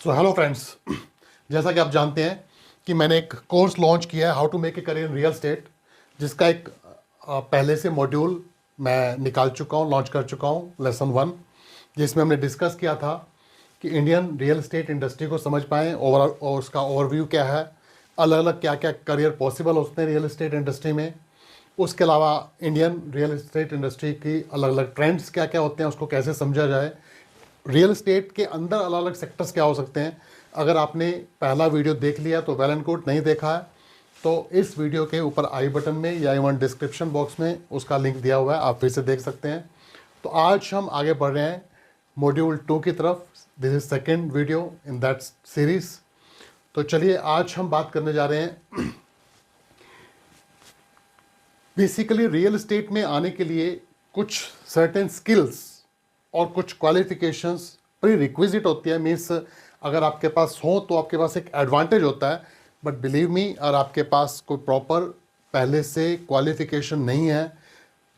So hello friends, जैसा कि आप जानते हैं कि मैंने एक कोर्स लॉन्च किया है how to make a career in real estate, जिसका एक पहले से मॉड्यूल मैं निकाल चुका हूँ, लॉन्च कर चुका हूँ, लेसन 1, जिसमें हमने डिस्कस किया था कि इंडियन रियल एस्टेट इंडस्ट्री को समझ पाएँ ओवरऑल और उसका ओवरव्यू क्या है, अलग अलग क्या क्या करियर पॉसिबल होते हैं रियल एस्टेट इंडस्ट्री में। उसके अलावा इंडियन रियल एस्टेट इंडस्ट्री की अलग अलग ट्रेंड्स क्या क्या होते हैं, उसको कैसे समझा जाए, रियल एस्टेट के अंदर अलग अलग सेक्टर्स क्या हो सकते हैं। अगर आपने पहला वीडियो देख लिया तो वेल एंड गुड, नहीं देखा है तो इस वीडियो के ऊपर आई बटन में या इवन डिस्क्रिप्शन बॉक्स में उसका लिंक दिया हुआ है, आप फिर से देख सकते हैं। तो आज हम आगे बढ़ रहे हैं मॉड्यूल 2 की तरफ। This is second video in that series. तो चलिए आज हम बात करने जा रहे हैं बेसिकली रियल एस्टेट में आने के लिए कुछ सर्टेन स्किल्स और कुछ क्वालिफिकेशंस प्री रिक्विजिट होती है। मीन्स अगर आपके पास हो तो आपके पास एक एडवांटेज होता है, बट बिलीव मी अगर आपके पास कोई प्रॉपर पहले से क्वालिफिकेशन नहीं है,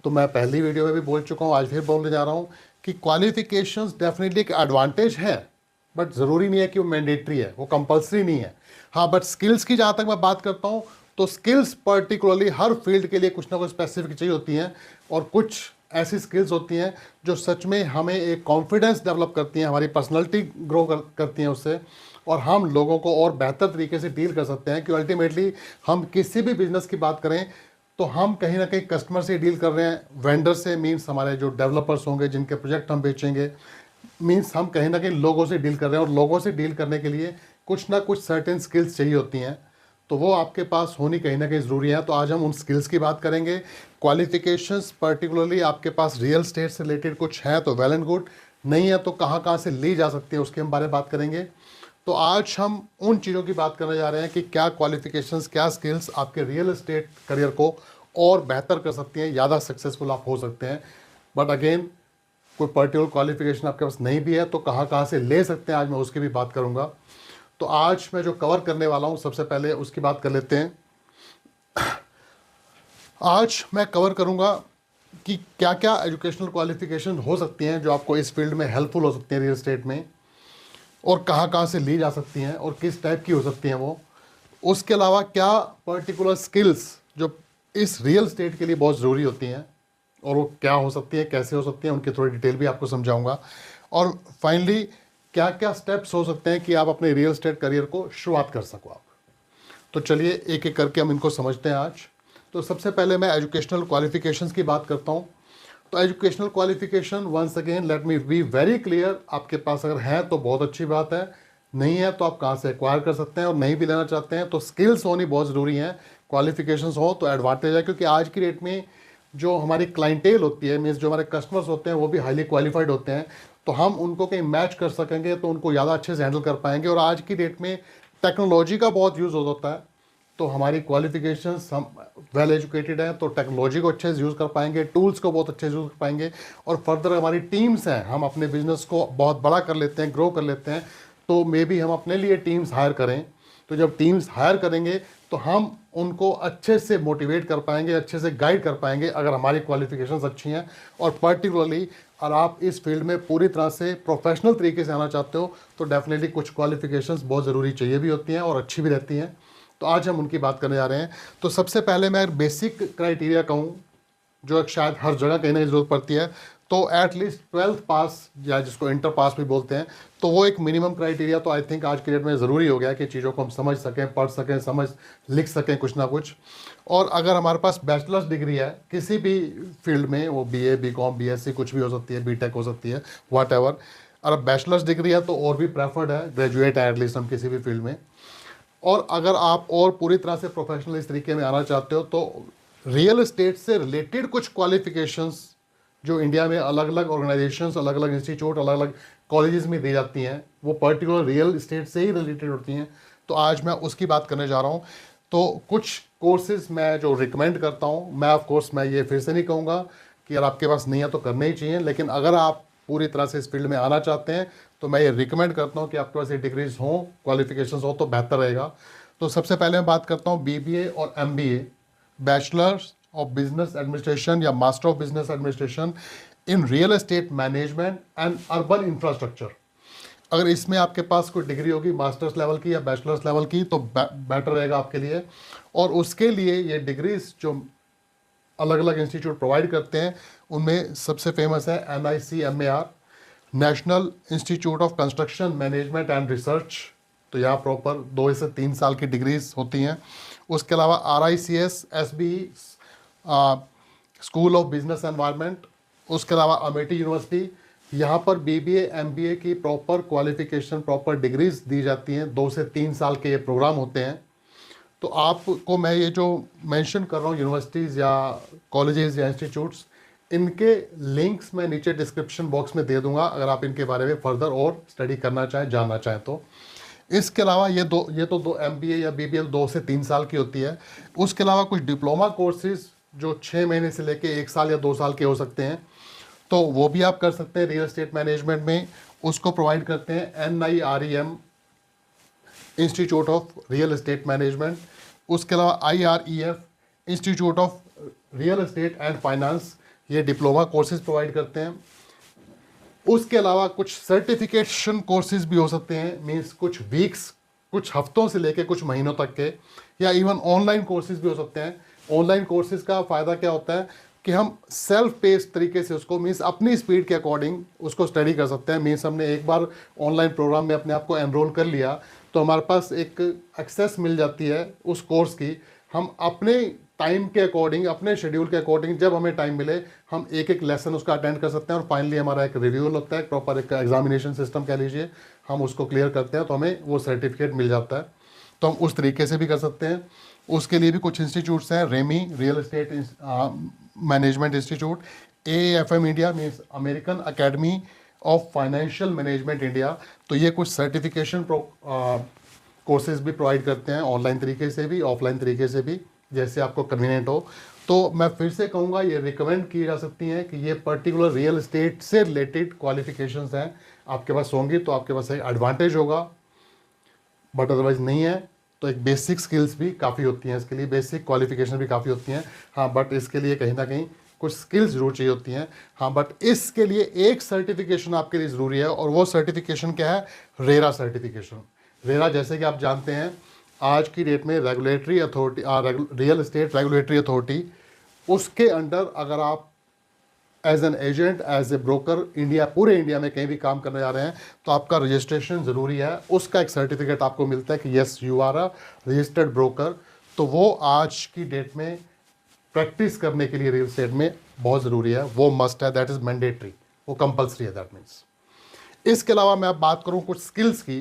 तो मैं पहली वीडियो में भी बोल चुका हूँ, आज फिर बोलने जा रहा हूँ कि क्वालिफिकेशंस डेफिनेटली एक एडवांटेज है, बट ज़रूरी नहीं है कि वो मैंडेटरी है, वो कंपलसरी नहीं है। हाँ, बट स्किल्स की जहाँ तक मैं बात करता हूँ तो स्किल्स पर्टिकुलरली हर फील्ड के लिए कुछ ना कुछ स्पेसिफिक चाहिए होती हैं, और कुछ ऐसी स्किल्स होती हैं जो सच में हमें एक कॉन्फिडेंस डेवलप करती हैं, हमारी पर्सनैलिटी ग्रो करती हैं उससे, और हम लोगों को और बेहतर तरीके से डील कर सकते हैं। कि अल्टीमेटली हम किसी भी बिजनेस की बात करें तो हम कहीं ना कहीं कस्टमर से डील कर रहे हैं, वेंडर से, मीन्स हमारे जो डेवलपर्स होंगे जिनके प्रोजेक्ट हम बेचेंगे, मीन्स हम कहीं ना कहीं लोगों से डील कर रहे हैं, और लोगों से डील करने के लिए कुछ ना कुछ सर्टेन स्किल्स चाहिए होती हैं, तो वो आपके पास होनी कहीं ना कहीं ज़रूरी है। तो आज हम उन स्किल्स की बात करेंगे। क्वालिफिकेशंस पर्टिकुलरली आपके पास रियल स्टेट से रिलेटेड कुछ है तो वेल एंड गुड, नहीं है तो कहाँ कहाँ से ली जा सकती है उसके हम बारे में बात करेंगे। तो आज हम उन चीज़ों की बात करने जा रहे हैं कि क्या क्वालिफिकेशंस, क्या स्किल्स आपके रियल एस्टेट करियर को और बेहतर कर सकती हैं, ज़्यादा सक्सेसफुल आप हो सकते हैं। बट अगेन कोई पर्टिकुलर क्वालिफिकेशन आपके पास नहीं भी है तो कहाँ कहाँ से ले सकते हैं, आज मैं उसकी भी बात करूँगा। तो आज मैं जो कवर करने वाला हूँ सबसे पहले उसकी बात कर लेते हैं। आज मैं कवर करूँगा कि क्या क्या एजुकेशनल क्वालिफिकेशन हो सकती हैं जो आपको इस फील्ड में हेल्पफुल हो सकती हैं रियल एस्टेट में, और कहाँ कहाँ से ली जा सकती हैं और किस टाइप की हो सकती हैं वो। उसके अलावा क्या पर्टिकुलर स्किल्स जो इस रियल एस्टेट के लिए बहुत ज़रूरी होती हैं और वो क्या हो सकती है, कैसे हो सकती हैं, उनकी थोड़ी डिटेल भी आपको समझाऊंगा। और फाइनली क्या क्या स्टेप्स हो सकते हैं कि आप अपने रियल एस्टेट करियर को शुरुआत कर सको आप। तो चलिए एक एक करके हम इनको समझते हैं आज। तो सबसे पहले मैं एजुकेशनल क्वालिफिकेशंस की बात करता हूँ। तो educational qualification, once again let me be very clear, आपके पास अगर है तो बहुत अच्छी बात है, नहीं है तो आप कहाँ से एक्वायर कर सकते हैं, और नहीं भी लेना चाहते हैं तो स्किल्स होनी बहुत ज़रूरी हैं। क्वालिफिकेशंस हो तो एडवांटेज है, क्योंकि आज की डेट में जो हमारी क्लाइंटेल होती है, मीन्स जो हमारे कस्टमर्स होते हैं वो भी हाईली क्वालिफाइड होते हैं, तो हम उनको कहीं मैच कर सकेंगे तो उनको ज़्यादा अच्छे से हैंडल कर पाएंगे। और आज की डेट में टेक्नोलॉजी का बहुत यूज़ होता है, तो हमारी क्वालिफिकेशंस, हम वेल एजुकेटेड हैं तो टेक्नोलॉजी को अच्छे से यूज़ कर पाएंगे, टूल्स को बहुत अच्छे से यूज़ कर पाएंगे। और फर्दर हमारी टीम्स हैं, हम अपने बिजनेस को बहुत बड़ा कर लेते हैं, ग्रो कर लेते हैं, तो मे बी हम अपने लिए टीम्स हायर करें। तो जब टीम्स हायर करेंगे तो हम उनको अच्छे से मोटिवेट कर पाएंगे, अच्छे से गाइड कर पाएंगे, अगर हमारी क्वालिफिकेशंस अच्छी हैं। और पर्टिकुलरली अगर आप इस फील्ड में पूरी तरह से प्रोफेशनल तरीके से आना चाहते हो तो डेफिनेटली कुछ क्वालिफिकेशंस बहुत ज़रूरी चाहिए भी होती हैं और अच्छी भी रहती हैं। तो आज हम उनकी बात करने जा रहे हैं। तो सबसे पहले मैं बेसिक क्राइटेरिया कहूँ जो एक शायद हर जगह कहीं ना कहीं ज़रूरत पड़ती है, तो एटलीस्ट 12th पास या जिसको इंटर पास भी बोलते हैं, तो वो एक मिनिमम क्राइटेरिया तो आई थिंक आज के डेट में ज़रूरी हो गया है कि चीज़ों को हम समझ सकें, पढ़ सकें, समझ लिख सकें कुछ ना कुछ। और अगर हमारे पास बैचलर्स डिग्री है किसी भी फील्ड में, वो BA, BCom, BSc कुछ भी हो सकती है, BTech हो सकती है, वाट एवर, अगर बैचलर्स डिग्री है तो और भी प्रेफर्ड है, ग्रेजुएट है एटलीस्ट हम किसी भी फील्ड में। और अगर आप और पूरी तरह से प्रोफेशनल इस तरीके में आना चाहते हो तो रियल एस्टेट से रिलेटेड कुछ क्वालिफिकेशंस जो इंडिया में अलग अलग ऑर्गेनाइजेशंस, अलग अलग इंस्टीट्यूट, अलग अलग कॉलेजेस में दी जाती हैं, वो पर्टिकुलर रियल एस्टेट से ही रिलेटेड होती हैं। तो आज मैं उसकी बात करने जा रहा हूँ। तो कुछ कोर्सेज मैं जो रिकमेंड करता हूँ, मैं ऑफ कोर्स मैं ये फिर से नहीं कहूँगा कि अगर आपके पास नहीं है तो करना ही चाहिए, लेकिन अगर आप पूरी तरह से इस फील्ड में आना चाहते हैं तो मैं ये रिकमेंड करता हूँ कि आपके पास ये डिग्रीज हों, क्वालिफिकेशंस हो तो बेहतर रहेगा। तो सबसे पहले मैं बात करता हूँ BBA और MBA, bachelors of business administration या master of business administration in real estate management and urban infrastructure. अगर इसमें आपके पास कोई डिग्री होगी मास्टर्स लेवल की या बैचलर्स लेवल की तो बेटर रहेगा आपके लिए। और उसके लिए ये डिग्रीज जो अलग अलग इंस्टीट्यूट प्रोवाइड करते हैं उनमें सबसे फेमस है NICMAR, national institute of construction management and research. तो यहाँ प्रॉपर 2 से 3 साल की डिग्रीज होती हैं। उसके अलावा RICS SBE, school of business environment. उसके अलावा अमेठी यूनिवर्सिटी, यहाँ पर BBA MBA की प्रॉपर क्वालिफिकेशन प्रॉपर डिग्रीज दी जाती हैं। 2 से 3 साल के ये प्रोग्राम होते हैं। तो आपको मैं ये जो मेंशन कर रहा हूँ यूनिवर्सिटीज़ या कॉलेजेस या इंस्टीट्यूट्स, इनके लिंक्स मैं नीचे डिस्क्रिप्शन बॉक्स में दे दूंगा अगर आप इनके बारे में फर्दर और स्टडी करना चाहें, जानना चाहें तो। इसके अलावा ये तो दो MBA या BBA 2 से 3 साल की होती है। उसके अलावा कुछ डिप्लोमा कोर्सेज जो 6 महीने से लेके 1 साल या 2 साल के हो सकते हैं, तो वो भी आप कर सकते हैं रियल एस्टेट मैनेजमेंट में। उसको प्रोवाइड करते हैं NIREM, institute of real estate management. उसके अलावा IREF, institute of real estate and finance, ये डिप्लोमा कोर्सेज प्रोवाइड करते हैं। उसके अलावा कुछ सर्टिफिकेशन कोर्सेज भी हो सकते हैं, मींस कुछ वीक्स, कुछ हफ्तों से लेके कुछ महीनों तक के, या इवन ऑनलाइन कोर्सेज भी हो सकते हैं। ऑनलाइन कोर्सेज का फ़ायदा क्या होता है कि हम सेल्फ पेस्ड तरीके से उसको, मींस अपनी स्पीड के अकॉर्डिंग उसको स्टडी कर सकते हैं। मींस हमने एक बार ऑनलाइन प्रोग्राम में अपने आप को एनरोल कर लिया तो हमारे पास एक एक्सेस मिल जाती है उस कोर्स की। हम अपने टाइम के अकॉर्डिंग, अपने शेड्यूल के अकॉर्डिंग जब हमें टाइम मिले हम एक एक लेसन उसका अटेंड कर सकते हैं। और फाइनली हमारा एक रिव्यू होता है, प्रॉपर एक एग्जामिनेशन सिस्टम कह लीजिए, हम उसको क्लियर करते हैं तो हमें वो सर्टिफिकेट मिल जाता है। तो हम उस तरीके से भी कर सकते हैं। उसके लिए भी कुछ इंस्टीट्यूट्स हैं, Remi real estate management institute, AAFM India means American Academy of Financial Management India. तो ये कुछ सर्टिफिकेशन कोर्सेज भी प्रोवाइड करते हैं, ऑनलाइन तरीके से भी ऑफलाइन तरीके से भी, जैसे आपको कन्वीनियंट हो। तो मैं फिर से कहूँगा ये रिकमेंड की जा सकती हैं कि ये पर्टिकुलर रियल एस्टेट से रिलेटेड क्वालिफिकेशंस हैं, आपके पास होंगी तो आपके पास एक एडवांटेज होगा, बट अदरवाइज नहीं है तो एक बेसिक स्किल्स भी काफ़ी होती हैं इसके लिए, बेसिक क्वालिफिकेशन भी काफ़ी होती हैं। हाँ, बट इसके लिए कहीं ना कहीं कुछ स्किल्स जरूर चाहिए होती हैं। हाँ, बट इसके लिए एक सर्टिफिकेशन आपके लिए ज़रूरी है और वो सर्टिफिकेशन क्या है? RERA certification. रेरा जैसे कि आप जानते हैं आज की डेट में regulatory authority, real estate regulatory authority, उसके अंडर अगर आप as an agent, as a broker India, पूरे इंडिया में कहीं भी काम करने जा रहे हैं तो आपका रजिस्ट्रेशन ज़रूरी है। उसका एक सर्टिफिकेट आपको मिलता है कि yes you are a registered broker. तो वो आज की डेट में प्रैक्टिस करने के लिए रियल एस्टेट में बहुत ज़रूरी है, वो मस्ट है, दैट इज़ मैंडेटरी, वो कंपल्सरी है, दैट मीन्स। इसके अलावा मैं अब बात करूँ कुछ स्किल्स की,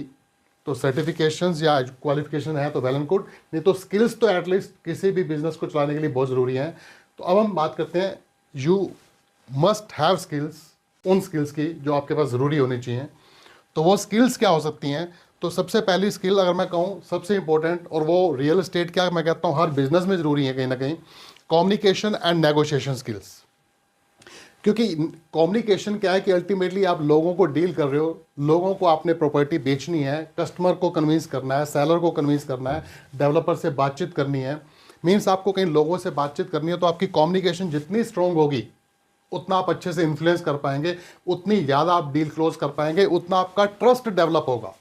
तो सर्टिफिकेशंस या क्वालिफिकेशन है तो वेल एंड गुड, नहीं तो स्किल्स तो एटलीस्ट किसी भी बिजनेस को चलाने के लिए बहुत ज़रूरी है। तो अब हम बात करते हैं यू मस्ट हैव स्किल्स, उन स्किल्स की जो आपके पास ज़रूरी होनी चाहिए। तो वो स्किल्स क्या हो सकती हैं? तो सबसे पहली स्किल अगर मैं कहूँ सबसे इंपॉर्टेंट, और वो रियल एस्टेट क्या मैं कहता हूँ हर बिजनेस में ज़रूरी है कहीं ना कहीं, कम्युनिकेशन एंड नेगोशिएशन स्किल्स। क्योंकि कम्युनिकेशन क्या है कि अल्टीमेटली आप लोगों को डील कर रहे हो, लोगों को आपने प्रॉपर्टी बेचनी है, कस्टमर को कन्विंस करना है, सेलर को कन्विंस करना है, डेवलपर से बातचीत करनी है, मीन्स आपको कहीं लोगों से बातचीत करनी है। तो आपकी कम्युनिकेशन जितनी स्ट्रांग होगी उतना आप अच्छे से इन्फ्लुएंस कर पाएंगे, उतनी ज़्यादा आप डील क्लोज कर पाएंगे, उतना आपका ट्रस्ट डेवलप होगा।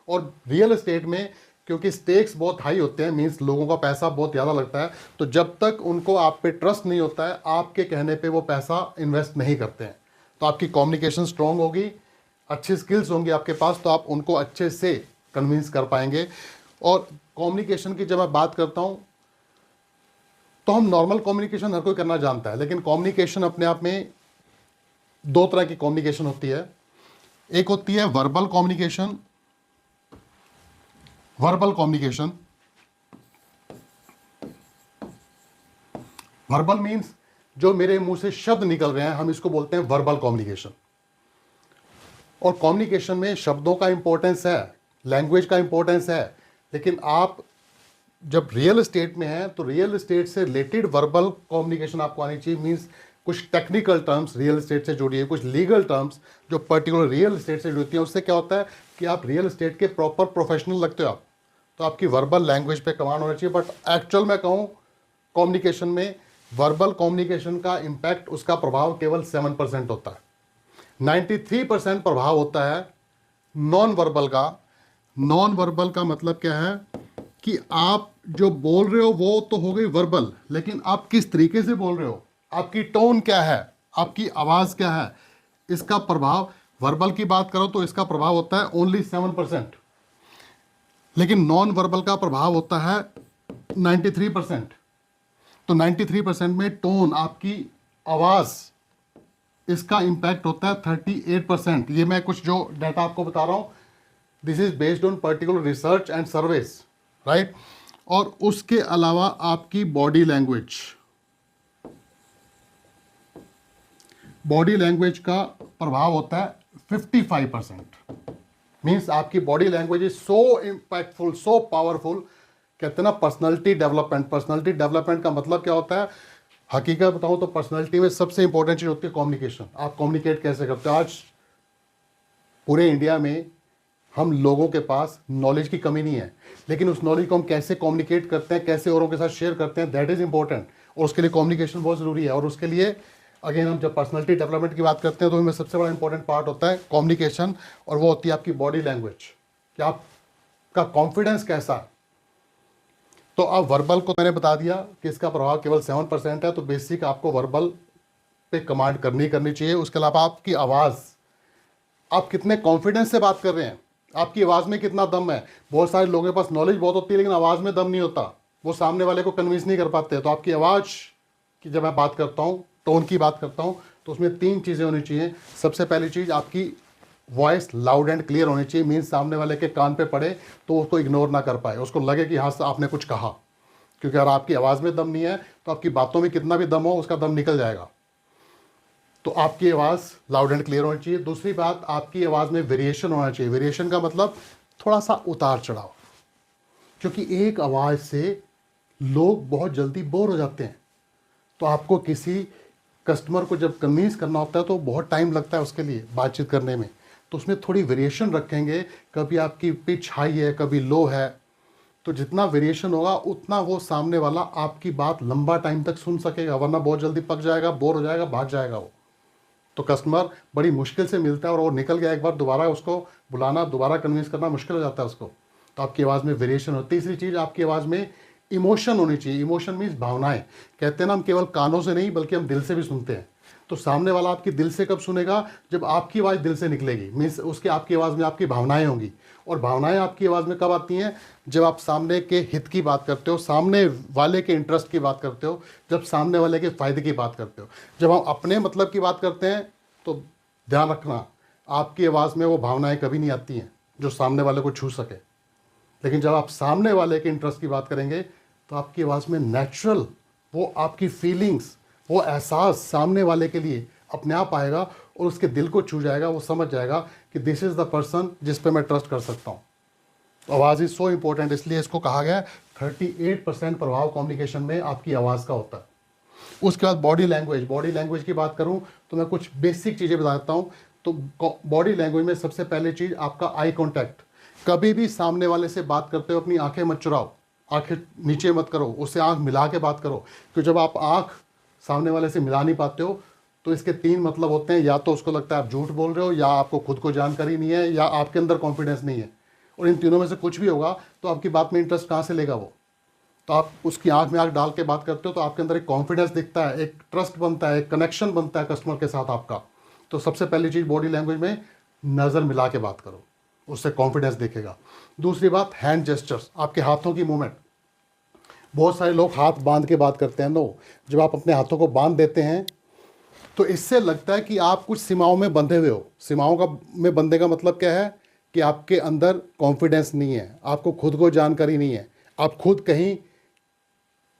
और रियल एस्टेट में क्योंकि स्टेक्स बहुत हाई होते हैं, मीन्स लोगों का पैसा बहुत ज़्यादा लगता है, तो जब तक उनको आप पे ट्रस्ट नहीं होता है आपके कहने पे वो पैसा इन्वेस्ट नहीं करते हैं। तो आपकी कम्युनिकेशन स्ट्रांग होगी, अच्छी स्किल्स होंगी आपके पास, तो आप उनको अच्छे से कन्विंस कर पाएंगे। और कम्युनिकेशन की जब मैं बात करता हूँ तो हम नॉर्मल कम्युनिकेशन हर कोई करना जानता है, लेकिन कम्युनिकेशन अपने आप में 2 तरह की कम्युनिकेशन होती है। एक होती है verbal communication. Verbal communication, verbal means जो मेरे मुंह से शब्द निकल रहे हैं, हम इसको बोलते हैं वर्बल कम्युनिकेशन। और कम्युनिकेशन में शब्दों का इंपॉर्टेंस है, लैंग्वेज का इंपॉर्टेंस है, लेकिन आप जब रियल एस्टेट में हैं तो रियल एस्टेट से रिलेटेड वर्बल कम्युनिकेशन आपको आनी चाहिए। मीन्स कुछ टेक्निकल टर्म्स रियल एस्टेट से जुड़ी है, कुछ लीगल टर्म्स जो पर्टिकुलर रियल एस्टेट से जुड़ती हैं, उससे क्या होता है कि आप रियल एस्टेट के प्रॉपर प्रोफेशनल लगते हो आप, तो आपकी वर्बल लैंग्वेज पे कमांड होना चाहिए। बट एक्चुअल में कहूँ कम्युनिकेशन में वर्बल कम्युनिकेशन का इम्पैक्ट, उसका प्रभाव केवल 7% होता है, 93% प्रभाव होता है नॉन वर्बल का मतलब क्या है कि आप जो बोल रहे हो वो तो हो गई वर्बल, लेकिन आप किस तरीके से बोल रहे हो, आपकी टोन क्या है, आपकी आवाज़ क्या है, इसका प्रभाव। वर्बल की बात करो तो इसका प्रभाव होता है ओनली 7%, लेकिन नॉन वर्बल का प्रभाव होता है 93%। तो 93% में टोन, आपकी आवाज़, इसका इम्पैक्ट होता है 38%। ये मैं कुछ जो डाटा आपको बता रहा हूँ, this is based on particular research and surveys, right. और उसके अलावा आपकी बॉडी लैंग्वेज का प्रभाव होता है 55%। मीन्स आपकी body language is so impactful, so powerful. कहते हैं ना पर्सनैलिटी डेवलपमेंट का मतलब क्या होता है, हकीकत बताऊं तो पर्सनैलिटी में सबसे इंपॉर्टेंट चीज़ होती है कम्युनिकेशन। आप कम्युनिकेट कैसे करते हो। आज पूरे इंडिया में हम लोगों के पास नॉलेज की कमी नहीं है, लेकिन उस नॉलेज को हम कैसे कम्युनिकेट करते हैं, कैसे औरों के साथ शेयर करते हैं, दैट इज़ इंपॉर्टेंट। और उसके लिए कम्युनिकेशन बहुत ज़रूरी है। और उसके लिए अगेन हम जब पर्सनैलिटी डेवलपमेंट की बात करते हैं तो हमें सबसे बड़ा इंपॉर्टेंट पार्ट होता है कम्युनिकेशन, और वो होती है आपकी बॉडी लैंग्वेज, कि आपका कॉन्फिडेंस कैसा है। तो अब वर्बल को मैंने बता दिया कि इसका प्रभाव केवल 7% है, तो बेसिक आपको वर्बल पे कमांड करनी चाहिए। उसके अलावा आपकी आवाज़, आप कितने कॉन्फिडेंस से बात कर रहे हैं, आपकी आवाज़ में कितना दम है। बहुत सारे लोगों के पास नॉलेज बहुत होती है लेकिन आवाज़ में दम नहीं होता, वो सामने वाले को कन्विंस नहीं कर पाते। तो आपकी आवाज़ की जब मैं बात करता हूँ, टोन की बात करता हूँ, तो उसमें 3 चीज़ें होनी चाहिए। सबसे पहली चीज़, आपकी वॉइस लाउड एंड क्लियर होनी चाहिए। मीन्स सामने वाले के कान पे पड़े तो उसको इग्नोर ना कर पाए, उसको लगे कि हाँ आपने कुछ कहा। क्योंकि अगर आपकी आवाज़ में दम नहीं है तो आपकी बातों में कितना भी दम हो उसका दम निकल जाएगा। तो आपकी आवाज़ लाउड एंड क्लियर होनी चाहिए। दूसरी बात, आपकी आवाज़ में वेरिएशन होना चाहिए। वेरिएशन का मतलब थोड़ा सा उतार चढ़ाव, क्योंकि एक आवाज़ से लोग बहुत जल्दी बोर हो जाते हैं। तो आपको किसी कस्टमर को जब कन्विंस करना होता है तो बहुत टाइम लगता है उसके लिए बातचीत करने में, तो उसमें थोड़ी वेरिएशन रखेंगे। कभी आपकी पिच हाई है, कभी लो है, तो जितना वेरिएशन होगा उतना वो सामने वाला आपकी बात लंबा टाइम तक सुन सकेगा, वरना बहुत जल्दी पक जाएगा, बोर हो जाएगा, भाग जाएगा वो। तो कस्टमर बड़ी मुश्किल से मिलता है और वो निकल गया एक बार, दोबारा उसको बुलाना, दोबारा कन्विंस करना मुश्किल हो जाता है उसको। तो आपकी आवाज़ में वेरिएशन हो। तीसरी चीज़, आपकी आवाज़ में इमोशन होनी चाहिए। इमोशन मीन्स भावनाएं। कहते हैं ना, हम केवल कानों से नहीं बल्कि हम दिल से भी सुनते हैं। तो सामने वाला आपकी दिल से कब सुनेगा, जब आपकी आवाज़ दिल से निकलेगी। मीन्स उसके आपकी आवाज़ में आपकी भावनाएं होंगी। और भावनाएं आपकी आवाज़ में कब आती हैं, जब आप सामने के हित की बात करते हो, सामने वाले के इंटरेस्ट की बात करते हो, जब सामने वाले के फ़ायदे की बात करते हो। जब हम अपने मतलब की बात करते हैं तो ध्यान रखना, आपकी आवाज़ में वो भावनाएं कभी नहीं आती हैं जो सामने वाले को छू सके। लेकिन जब आप सामने वाले के इंटरेस्ट की बात करेंगे तो आपकी आवाज़ में नेचुरल वो आपकी फीलिंग्स, वो एहसास सामने वाले के लिए अपने आप आएगा और उसके दिल को छू जाएगा। वो समझ जाएगा कि दिस इज़ द पर्सन जिस पे मैं ट्रस्ट कर सकता हूँ। तो आवाज़ इज़ सो इम्पोर्टेंट, इसलिए इसको कहा गया 38% प्रभाव कम्युनिकेशन में आपकी आवाज़ का होता है। उसके बाद बॉडी लैंग्वेज की बात करूं तो मैं कुछ बेसिक चीज़ें बताता हूं। तो बॉडी लैंग्वेज में सबसे पहली चीज़ आपका आई कांटेक्ट। कभी भी सामने वाले से बात करते हो अपनी आंखें मत चुराओ, आंखें नीचे मत करो, उससे आंख मिला के बात करो। क्योंकि जब आप आंख सामने वाले से मिला नहीं पाते हो तो इसके 3 मतलब होते हैं, या तो उसको लगता है आप झूठ बोल रहे हो, या आपको खुद को जानकारी नहीं है, या आपके अंदर कॉन्फिडेंस नहीं है। और इन तीनों में से कुछ भी होगा तो आपकी बात में इंटरेस्ट कहाँ से लेगा वो। तो आप उसकी आंख में आंख डाल के बात करते हो तो आपके अंदर एक कॉन्फिडेंस दिखता है, एक ट्रस्ट बनता है, एक कनेक्शन बनता है कस्टमर के साथ आपका। तो सबसे पहली चीज़ बॉडी लैंग्वेज में नज़र मिला के बात करो, उससे कॉन्फिडेंस दिखेगा। दूसरी बात हैंड जेस्चर्स, आपके हाथों की मूवमेंट। बहुत सारे लोग हाथ बांध के बात करते हैं। नो, जब आप अपने हाथों को बांध देते हैं तो इससे लगता है कि आप कुछ सीमाओं में बंधे हुए हो। सीमाओं का में बंधे का मतलब क्या है कि आपके अंदर कॉन्फिडेंस नहीं है, आपको खुद को जानकारी नहीं है, आप खुद कहीं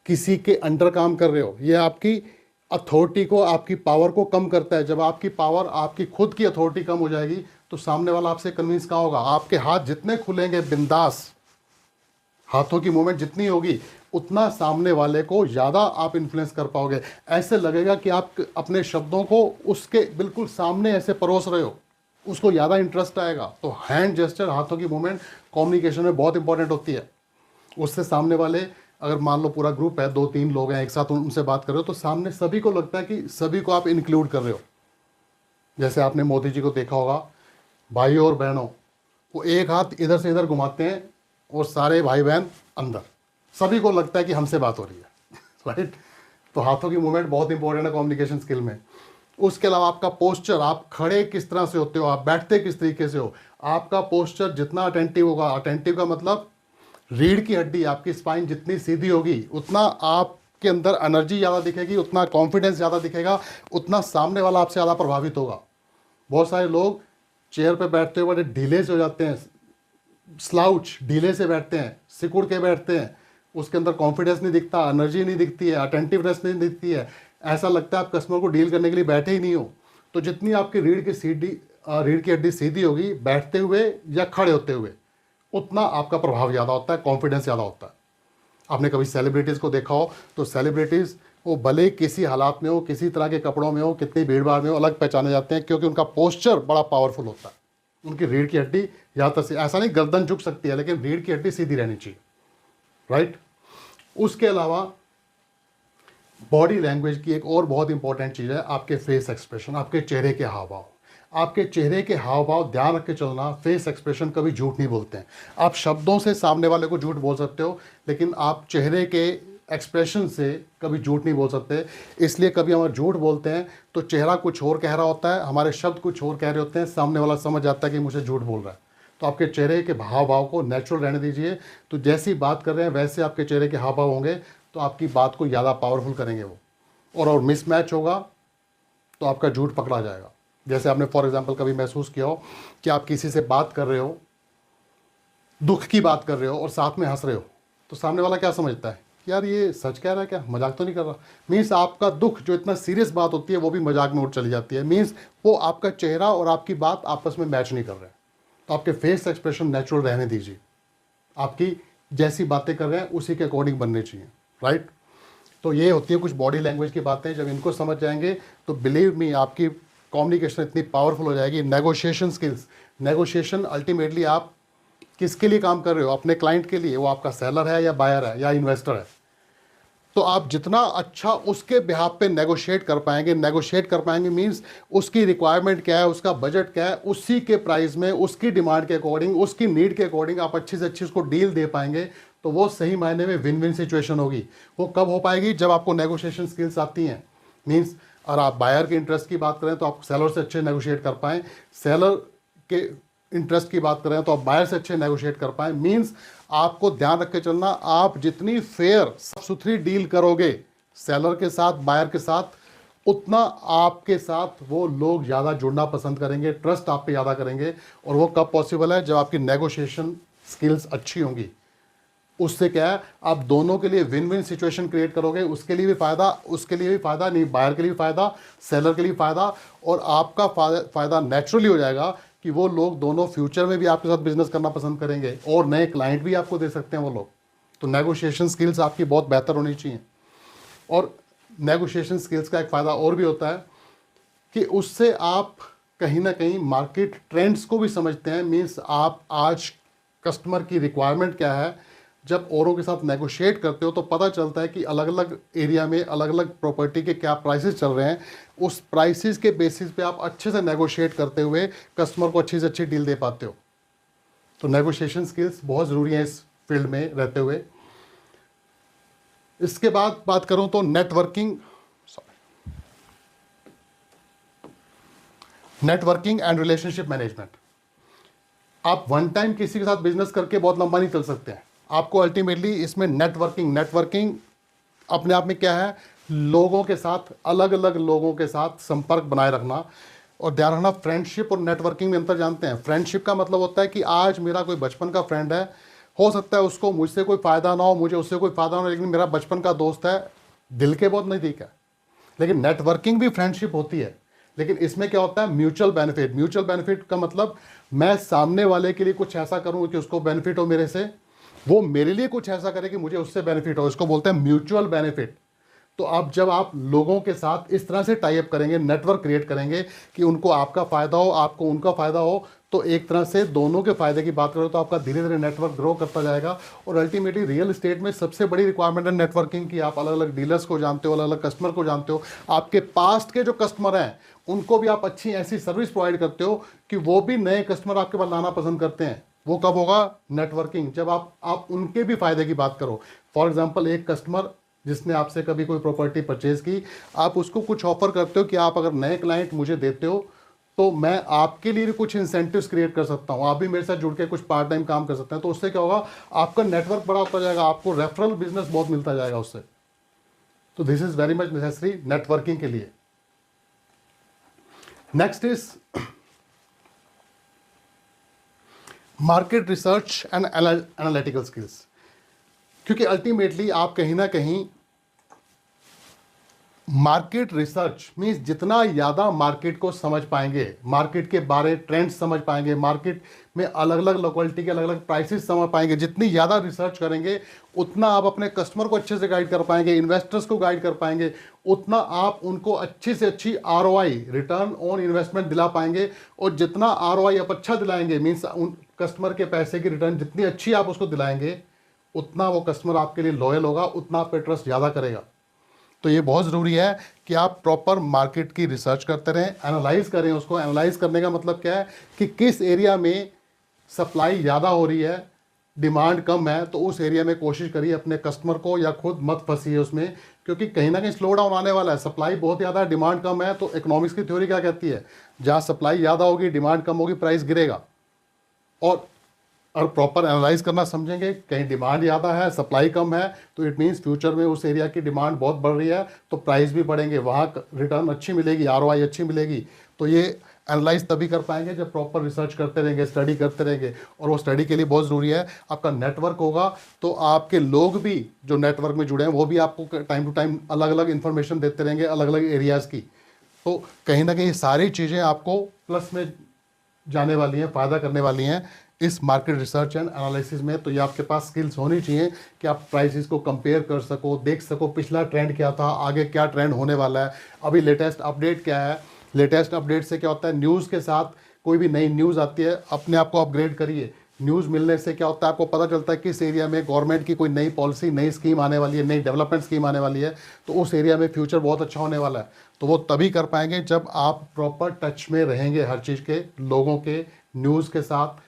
किसी के अंडर काम कर रहे हो। ये आपकी अथॉरिटी को, आपकी पावर को कम करता है। जब आपकी पावर, आपकी खुद की अथॉरिटी कम हो जाएगी तो सामने वाला आपसे कन्विंस कहाँ होगा। आपके हाथ जितने खुलेंगे बिंदास, हाथों की मूवमेंट जितनी होगी उतना सामने वाले को ज़्यादा आप इन्फ्लुएंस कर पाओगे। ऐसे लगेगा कि आप अपने शब्दों को उसके बिल्कुल सामने ऐसे परोस रहे हो, उसको ज़्यादा इंटरेस्ट आएगा। तो हैंड जेस्चर, हाथों की मूवमेंट कम्युनिकेशन में बहुत इंपॉर्टेंट होती है। उससे सामने वाले, अगर मान लो पूरा ग्रुप है, 2-3 लोग हैं एक साथ, उनसे बात कर रहे हो तो सामने सभी को लगता है कि सभी को आप इंक्लूड कर रहे हो। जैसे आपने मोदी जी को देखा होगा, भाइयों और बहनों, वो एक हाथ इधर से इधर घुमाते हैं और सारे भाई बहन अंदर, सभी को लगता है कि हमसे बात हो रही है राइट। तो हाथों की मूवमेंट बहुत इंपॉर्टेंट है कम्युनिकेशन स्किल में। उसके अलावा आपका पोस्चर, आप खड़े किस तरह से होते हो, आप बैठते किस तरीके से हो, आपका पोस्चर जितना अटेंटिव होगा, अटेंटिव का मतलब रीढ़ की हड्डी, आपकी स्पाइन जितनी सीधी होगी उतना आपके अंदर एनर्जी ज़्यादा दिखेगी, उतना कॉन्फिडेंस ज़्यादा दिखेगा, उतना सामने वाला आपसे ज़्यादा प्रभावित होगा। बहुत सारे लोग चेयर पे बैठते हुए बड़े ढीले से हो जाते हैं, स्लाउच, ढीले से बैठते हैं, सिकुड़ के बैठते हैं, उसके अंदर कॉन्फिडेंस नहीं दिखता, एनर्जी नहीं दिखती है, अटेंटिवनेस नहीं दिखती है, ऐसा लगता है आप कस्टमर को डील करने के लिए बैठे ही नहीं हो। तो जितनी आपकी रीढ़ की हड्डी सीधी होगी बैठते हुए या खड़े होते हुए, उतना आपका प्रभाव ज़्यादा होता है, कॉन्फिडेंस ज़्यादा होता है। आपने कभी सेलिब्रिटीज़ को देखा हो तो सेलिब्रिटीज़ वो भले किसी हालात में हो, किसी तरह के कपड़ों में हो, कितनी भीड़ भाड़ में हो, अलग पहचाने जाते हैं क्योंकि उनका पोस्चर बड़ा पावरफुल होता है। उनकी रीढ़ की हड्डी ज़्यादातर से, ऐसा नहीं गर्दन झुक सकती है, लेकिन रीढ़ की हड्डी सीधी रहनी चाहिए, राइट। उसके अलावा बॉडी लैंग्वेज की एक और बहुत इंपॉर्टेंट चीज़ है आपके फेस एक्सप्रेशन, आपके चेहरे के हाव भाव। आपके चेहरे के हाव भाव ध्यान रख के चलना, फेस एक्सप्रेशन कभी झूठ नहीं बोलते हैं। आप शब्दों से सामने वाले को झूठ बोल सकते हो, लेकिन आप चेहरे के एक्सप्रेशन से कभी झूठ नहीं बोल सकते। इसलिए कभी हम झूठ बोलते हैं तो चेहरा कुछ और कह रहा होता है, हमारे शब्द कुछ और कह रहे होते हैं, सामने वाला समझ जाता है कि मुझे झूठ बोल रहा है। तो आपके चेहरे के हाव भाव को नेचुरल रहने दीजिए। तो जैसी बात कर रहे हैं वैसे आपके चेहरे के हाव भाव होंगे तो आपकी बात को ज़्यादा पावरफुल करेंगे वो, और मिसमैच होगा तो आपका झूठ पकड़ा जाएगा। जैसे आपने फॉर एग्जांपल कभी महसूस किया हो कि आप किसी से बात कर रहे हो, दुख की बात कर रहे हो और साथ में हंस रहे हो, तो सामने वाला क्या समझता है कि यार ये सच कह रहा है, क्या मजाक तो नहीं कर रहा। मीन्स आपका दुख जो इतना सीरियस बात होती है वो भी मजाक में उठ चली जाती है। मीन्स वो आपका चेहरा और आपकी बात आपस में मैच नहीं कर रहे हैं। तो आपके फेस एक्सप्रेशन नेचुरल रहने दीजिए, आपकी जैसी बातें कर रहे हैं उसी के अकॉर्डिंग बनने चाहिए, राइट। तो ये होती है कुछ बॉडी लैंग्वेज की बातें। जब इनको समझ जाएंगे तो बिलीव मी आपकी कम्युनिकेशन इतनी पावरफुल हो जाएगी। नेगोशिएशन स्किल्स, नेगोशिएशन अल्टीमेटली आप किसके लिए काम कर रहे हो, अपने क्लाइंट के लिए, वो आपका सेलर है या बायर है या इन्वेस्टर है। तो आप जितना अच्छा उसके बिहाफ पे नेगोशिएट कर पाएंगे मीन्स उसकी रिक्वायरमेंट क्या है, उसका बजट क्या है, उसी के प्राइस में, उसकी डिमांड के अकॉर्डिंग, उसकी नीड के अकॉर्डिंग आप अच्छी से अच्छी उसको डील दे पाएंगे, तो वो सही मायने में विन विन सिचुएशन होगी। वो कब हो पाएगी, जब आपको नेगोशिएशन स्किल्स आती हैं। मीन्स और आप बायर के इंटरेस्ट की बात करें तो आप सेलर से अच्छे नेगोशिएट कर पाएँ, सेलर के इंटरेस्ट की बात करें तो आप बायर से अच्छे नेगोशिएट कर पाएँ। मीन्स आपको ध्यान रख के चलना, आप जितनी फेयर साफ सुथरी डील करोगे सेलर के साथ, बायर के साथ, उतना आपके साथ वो लोग ज़्यादा जुड़ना पसंद करेंगे, ट्रस्ट आप पे ज़्यादा करेंगे। और वो कब पॉसिबल है, जब आपकी नेगोशिएशन स्किल्स अच्छी होंगी। उससे क्या है, आप दोनों के लिए विन विन सिचुएशन क्रिएट करोगे, उसके लिए भी फ़ायदा, उसके लिए भी फ़ायदा, नहीं बायर के लिए भी फ़ायदा, सेलर के लिए फ़ायदा, और आपका फ़ायदा नेचुरली हो जाएगा कि वो लोग दोनों फ्यूचर में भी आपके साथ बिजनेस करना पसंद करेंगे और नए क्लाइंट भी आपको दे सकते हैं वो लोग। तो नेगोशिएशन स्किल्स आपकी बहुत बेहतर होनी चाहिए। और नेगोशिएशन स्किल्स का एक फ़ायदा और भी होता है कि उससे आप कहीं ना कहीं मार्केट ट्रेंड्स को भी समझते हैं। मीन्स आप आज कस्टमर की रिक्वायरमेंट क्या है, जब औरों के साथ नेगोशिएट करते हो तो पता चलता है कि अलग अलग एरिया में अलग अलग प्रॉपर्टी के क्या प्राइसेस चल रहे हैं। उस प्राइसेस के बेसिस पे आप अच्छे से नेगोशिएट करते हुए कस्टमर को अच्छी से अच्छी डील दे पाते हो। तो नेगोशिएशन स्किल्स बहुत ज़रूरी है इस फील्ड में रहते हुए। इसके बाद बात करूं तो नेटवर्किंग एंड रिलेशनशिप मैनेजमेंट। आप वन टाइम किसी के साथ बिजनेस करके बहुत लंबा नहीं चल सकते हैं। आपको अल्टीमेटली इसमें नेटवर्किंग अपने आप में क्या है, लोगों के साथ, अलग अलग लोगों के साथ संपर्क बनाए रखना। और ध्यान रखना, फ्रेंडशिप और नेटवर्किंग में अंतर जानते हैं। फ्रेंडशिप का मतलब होता है कि आज मेरा कोई बचपन का फ्रेंड है, हो सकता है उसको मुझसे कोई फ़ायदा ना हो, मुझे उससे कोई फ़ायदा ना हो, लेकिन मेरा बचपन का दोस्त है, दिल के बहुत नज़दीक है। लेकिन नेटवर्किंग भी फ्रेंडशिप होती है, लेकिन इसमें क्या होता है, म्यूचुअल बेनिफिट। म्यूचुअल बेनिफिट का मतलब मैं सामने वाले के लिए कुछ ऐसा करूँ कि उसको बेनिफिट हो मेरे से, वो मेरे लिए कुछ ऐसा करे कि मुझे उससे बेनिफिट हो। इसको बोलते हैं म्यूचुअल बेनिफिट। तो आप जब आप लोगों के साथ इस तरह से टाई अप करेंगे, नेटवर्क क्रिएट करेंगे कि उनको आपका फ़ायदा हो, आपको उनका फ़ायदा हो, तो एक तरह से दोनों के फ़ायदे की बात करो तो आपका धीरे धीरे नेटवर्क ग्रो करता जाएगा। और अल्टीमेटली रियल एस्टेट में सबसे बड़ी रिक्वायरमेंट है नेटवर्किंग की। आप अलग अलग डीलर्स को जानते हो, अलग अलग कस्टमर को जानते हो, आपके पास्ट के जो कस्टमर हैं उनको भी आप अच्छी ऐसी सर्विस प्रोवाइड करते हो कि वो भी नए कस्टमर आपके पास लाना पसंद करते हैं। वो कब होगा? नेटवर्किंग, जब आप उनके भी फायदे की बात करो। फॉर एग्जांपल, एक कस्टमर जिसने आपसे कभी कोई प्रॉपर्टी परचेज की, आप उसको कुछ ऑफर करते हो कि आप अगर नए क्लाइंट मुझे देते हो तो मैं आपके लिए भी कुछ इंसेंटिव्स क्रिएट कर सकता हूं, आप भी मेरे साथ जुड़ के कुछ पार्ट टाइम काम कर सकते हैं। तो उससे क्या होगा? आपका नेटवर्क बड़ा होता जाएगा, आपको रेफरल बिजनेस बहुत मिलता जाएगा उससे। तो this is very much necessary networking के लिए। Next is market research and analytical skills, क्योंकि अल्टीमेटली आप कहीं ना कहीं मार्केट रिसर्च मीन्स जितना ज़्यादा मार्केट को समझ पाएंगे, मार्केट के बारे ट्रेंड्स समझ पाएंगे, मार्केट में अलग अलग लोकेलिटी के अलग अलग प्राइसेस समझ पाएंगे, जितनी ज़्यादा रिसर्च करेंगे उतना आप अपने कस्टमर को अच्छे से गाइड कर पाएंगे, इन्वेस्टर्स को गाइड कर पाएंगे, उतना आप उनको अच्छी से अच्छी ROI, रिटर्न ऑन इन्वेस्टमेंट दिला पाएंगे। और जितना ROI आप अच्छा दिलाएंगे, मीन्स उन कस्टमर के पैसे की रिटर्न जितनी अच्छी आप उसको दिलाएंगे, उतना वो कस्टमर आपके लिए लॉयल होगा, उतना आप पे ट्रस्ट ज़्यादा करेगा। तो ये बहुत ज़रूरी है कि आप प्रॉपर मार्केट की रिसर्च करते रहें, एनालाइज करें उसको। एनालाइज करने का मतलब क्या है कि किस एरिया में सप्लाई ज़्यादा हो रही है, डिमांड कम है, तो उस एरिया में कोशिश करिए अपने कस्टमर को, या खुद मत फंसिए उसमें, क्योंकि कहीं ना कहीं स्लो डाउन आने वाला है। सप्लाई बहुत ज़्यादा है, डिमांड कम है, तो इकोनॉमिक्स की थ्योरी क्या कहती है? जहाँ सप्लाई ज़्यादा होगी, डिमांड कम होगी, प्राइस गिरेगा। और प्रॉपर एनालाइज करना समझेंगे, कहीं डिमांड ज़्यादा है, सप्लाई कम है, तो इट मीन्स फ्यूचर में उस एरिया की डिमांड बहुत बढ़ रही है, तो प्राइस भी बढ़ेंगे, वहाँ रिटर्न अच्छी मिलेगी, ROI अच्छी मिलेगी। तो ये एनालाइज तभी कर पाएंगे जब प्रॉपर रिसर्च करते रहेंगे, स्टडी करते रहेंगे। और वो स्टडी के लिए बहुत ज़रूरी है आपका नेटवर्क होगा, तो आपके लोग भी जो नेटवर्क में जुड़े हैं वो भी आपको टाइम टू टाइम अलग अलग इन्फॉर्मेशन देते रहेंगे, अलग अलग एरियाज़ की। तो कहीं ना कहीं सारी चीज़ें आपको प्लस में जाने वाली हैं, फ़ायदा करने वाली हैं इस मार्केट रिसर्च एंड एनालिसिस में। तो ये आपके पास स्किल्स होनी चाहिए कि आप प्राइसेस को कंपेयर कर सको, देख सको पिछला ट्रेंड क्या था, आगे क्या ट्रेंड होने वाला है, अभी लेटेस्ट अपडेट क्या है। लेटेस्ट अपडेट से क्या होता है? न्यूज़ के साथ कोई भी नई न्यूज़ आती है, अपने आप को अपग्रेड करिए। न्यूज़ मिलने से क्या होता है? आपको पता चलता है किस एरिया में गवर्नमेंट की कोई नई पॉलिसी, नई स्कीम आने वाली है, नई डेवलपमेंट स्कीम आने वाली है, तो उस एरिया में फ्यूचर बहुत अच्छा होने वाला है। तो वो तभी कर पाएंगे जब आप प्रॉपर टच में रहेंगे हर चीज़ के, लोगों के, न्यूज़ के साथ।